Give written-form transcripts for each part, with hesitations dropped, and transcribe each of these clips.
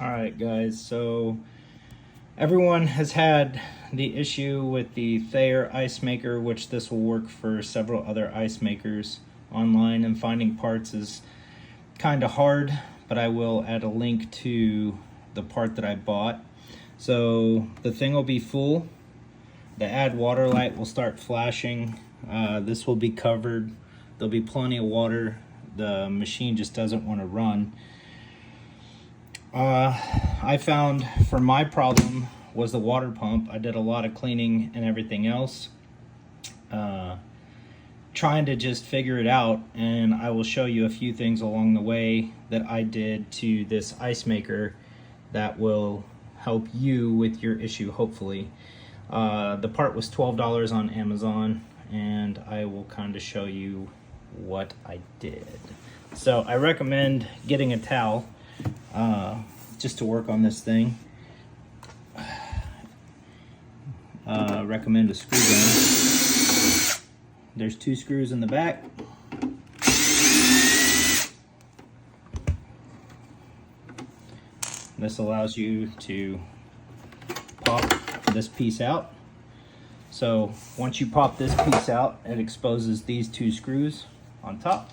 Alright guys, so everyone has had the issue with the Thayer ice maker, which this will work for several other ice makers online, and finding parts is kind of hard, but I will add a link to the part that I bought. So the thing will be full, the add water light will start flashing, this will be covered, there'll be plenty of water, the machine just doesn't want to run. I found for my problem was the water pump. I did a lot of cleaning and everything else, trying to just figure it out, and I will show you a few things along the way that I did to this ice maker that will help you with your issue, hopefully. The part was $12 on Amazon, and I will kind of show you what I did. So I recommend getting a towel just to work on this thing. Recommend a screw gun. There's 2 screws in the back. This allows you to pop this piece out. So once you pop this piece out, it exposes these 2 screws on top.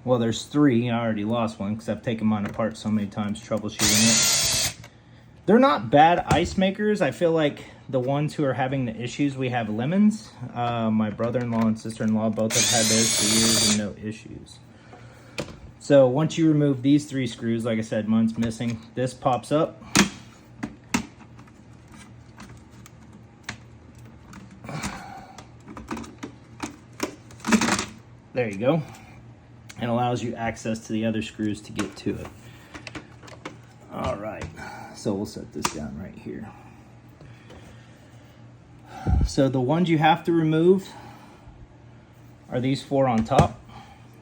Well, there's 3. I already lost one because I've taken mine apart so many times troubleshooting it. They're not bad ice makers. I feel like the ones who are having the issues, we have Lemons. My brother-in-law and sister-in-law both have had those for years and no issues. So once you remove these 3 screws, like I said, mine's missing, this pops up. There you go. And allows you access to the other screws to get to it. All right, so we'll set this down right here. So the ones you have to remove are these 4 on top.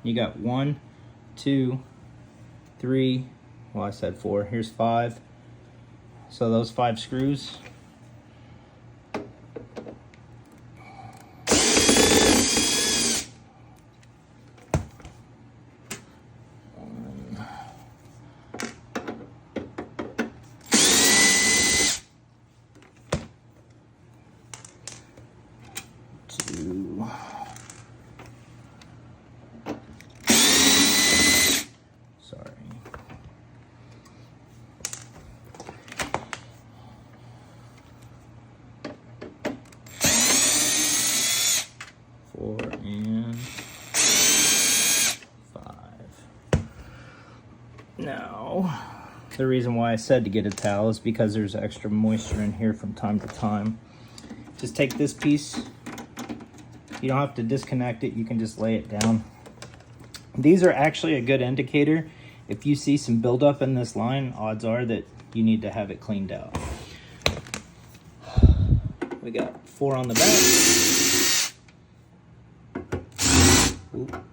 You got 1, 2, 3, well, I said 4, here's 5. So those 5 screws. Sorry. 4 and 5. Now, the reason why I said to get a towel is because there's extra moisture in here from time to time. Just take this piece. You don't have to disconnect it, you can just lay it down. These are actually a good indicator. If you see some buildup in this line, odds are that you need to have it cleaned out. We got 4 on the back. Oop.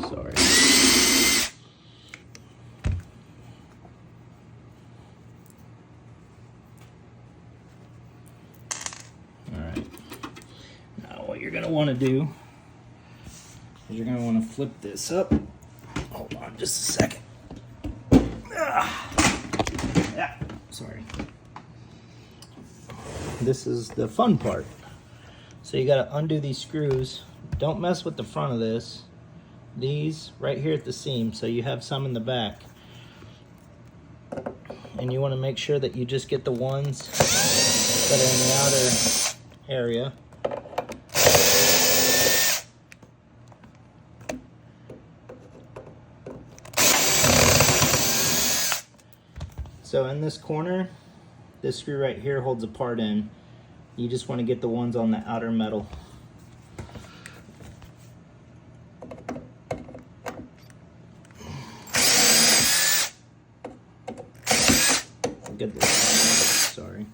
Sorry. What you're going to want to do is you're going to want to flip this up. Hold on just a second. Yeah, sorry. This is the fun part. So you got to undo these screws. Don't mess with the front of this. These right here at the seam, so you have some in the back. And you want to make sure that you just get the ones that are in the outer area. So in this corner, this screw right here holds a part in. You just want to get the ones on the outer metal. Get this. Sorry.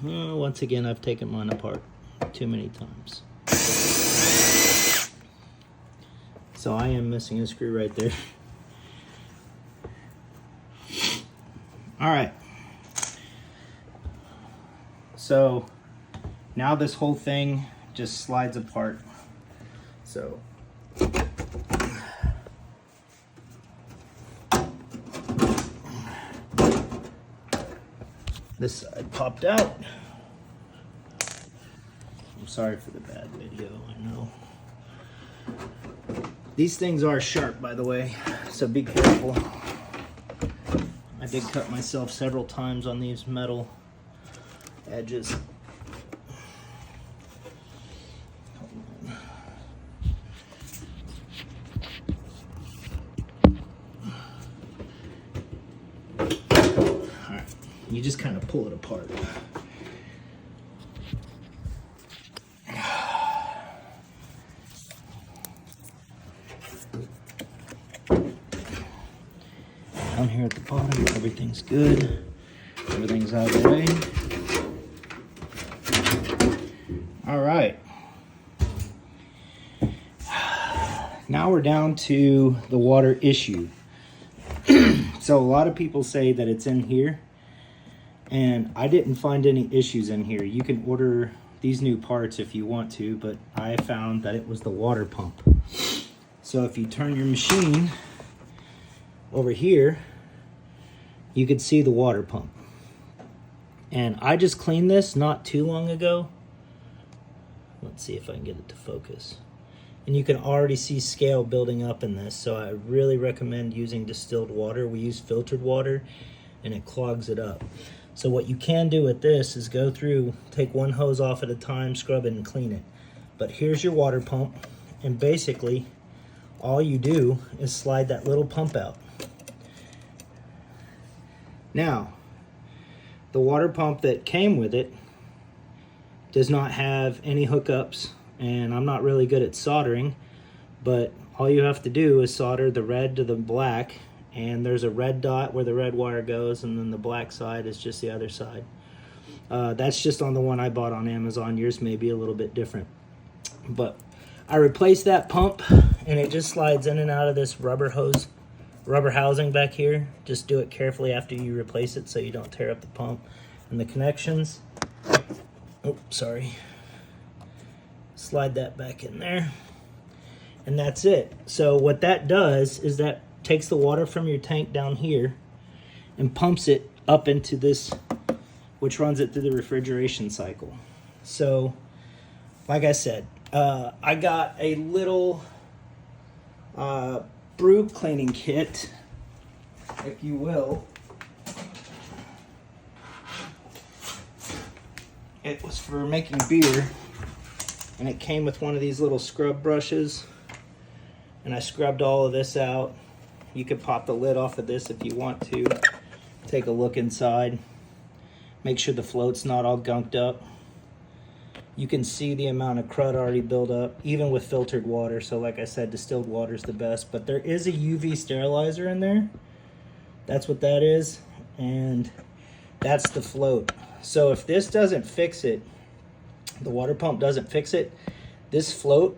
Once again, I've taken mine apart too many times. So I am missing a screw right there. All right. So now this whole thing just slides apart. So this side popped out. I'm sorry for the bad video, I know. These things are sharp, by the way, so be careful. I did cut myself several times on these metal edges. Alright, you just kind of pull it apart. Down here at the bottom, everything's good. Everything's out of the way. All right. Now we're down to the water issue. So a lot of people say that it's in here, and I didn't find any issues in here. You can order these new parts if you want to, but I found that it was the water pump. So if you turn your machine over here, you could see the water pump. And I just cleaned this not too long ago. Let's see if I can get it to focus. And you can already see scale building up in this, so I really recommend using distilled water. We use filtered water and it clogs it up. So what you can do with this is go through, take one hose off at a time, scrub it and clean it. But here's your water pump, and basically all you do is slide that little pump out. Now, the water pump that came with it does not have any hookups, and I'm not really good at soldering, but all you have to do is solder the red to the black, and there's a red dot where the red wire goes, and then the black side is just the other side. That's just on the one I bought on Amazon. Yours may be a little bit different. But I replaced that pump, and it just slides in and out of this rubber housing back here. Just do it carefully after you replace it so you don't tear up the pump. And the connections, oh, sorry. Slide that back in there. And that's it. So what that does is that takes the water from your tank down here and pumps it up into this, which runs it through the refrigeration cycle. So, like I said, I got a little brew cleaning kit, if you will. It was for making beer, and it came with one of these little scrub brushes, and I scrubbed all of this out. You could pop the lid off of this if you want to. Take a look inside. Make sure the float's not all gunked up. You can see the amount of crud already built up, even with filtered water. So like I said, distilled water is the best, but there is a UV sterilizer in there. That's what that is, and that's the float. So if this doesn't fix it, the water pump doesn't fix it, this float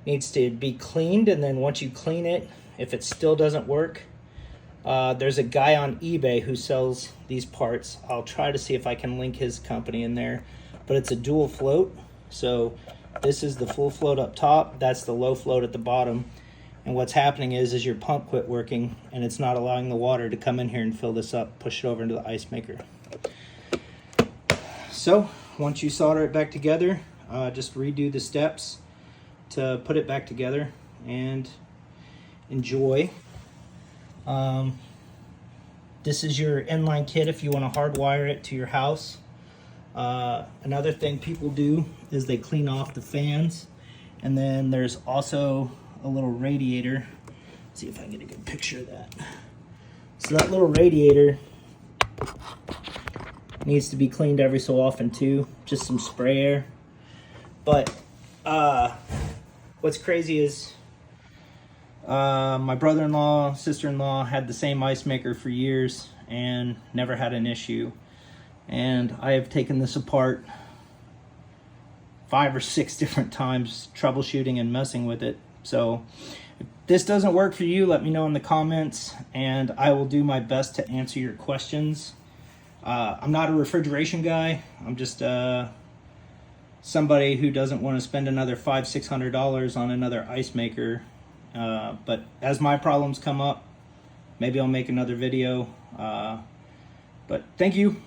needs to be cleaned, and then once you clean it, if it still doesn't work, there's a guy on eBay who sells these parts. I'll try to see if I can link his company in there, but it's a dual float. So this is the full float up top, that's the low float at the bottom, and what's happening is your pump quit working and it's not allowing the water to come in here and fill this up, push it over into the ice maker. So once you solder it back together, just redo the steps to put it back together and enjoy. This is your inline kit if you want to hardwire it to your house. Another thing people do is they clean off the fans, and then there's also a little radiator. Let's see if I can get a good picture of that. So that little radiator needs to be cleaned every so often too, just some spray air. But what's crazy is my brother-in-law, sister-in-law had the same ice maker for years and never had an issue. And I have taken this apart 5 or 6 different times, troubleshooting and messing with it. So if this doesn't work for you, let me know in the comments, and I will do my best to answer your questions. I'm not a refrigeration guy. I'm just somebody who doesn't want to spend another $500-600 on another ice maker. But as my problems come up, maybe I'll make another video. But thank you.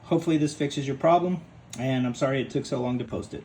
Hopefully this fixes your problem, and I'm sorry it took so long to post it.